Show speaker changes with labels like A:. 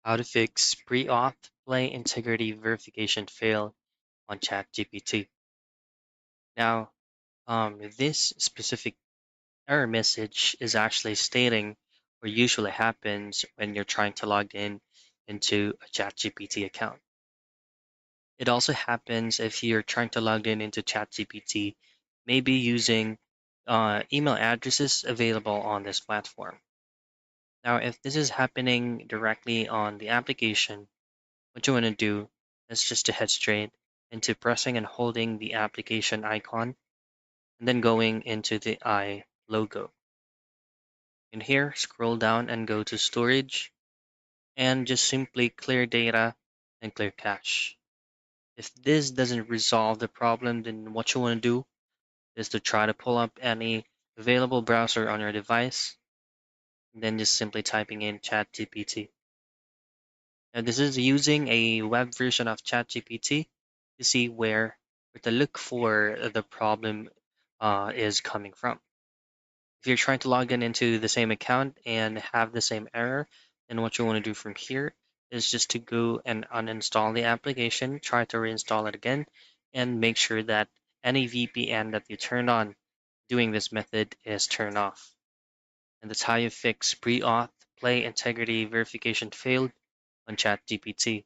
A: How to fix pre-auth play integrity verification fail on ChatGPT. Now, this specific error message is actually stating what usually happens when you're trying to log in into a ChatGPT account. It also happens if you're trying to log in into ChatGPT, maybe using email addresses available on this platform. Now, if this is happening directly on the application, what you want to do is just to head straight into pressing and holding the application icon and then going into the I logo. In here, scroll down and go to storage and just simply clear data and clear cache. If this doesn't resolve the problem, then what you want to do is to try to pull up any available browser on your device and then just simply typing in ChatGPT. Now, this is using a web version of ChatGPT to see where to look for the problem is coming from. If you're trying to log in into the same account and have the same error, then what you want to do from here is just to go and uninstall the application, try to reinstall it again, and make sure that any VPN that you turned on doing this method is turned off. And that's how you fix pre-auth play integrity verification failed on ChatGPT.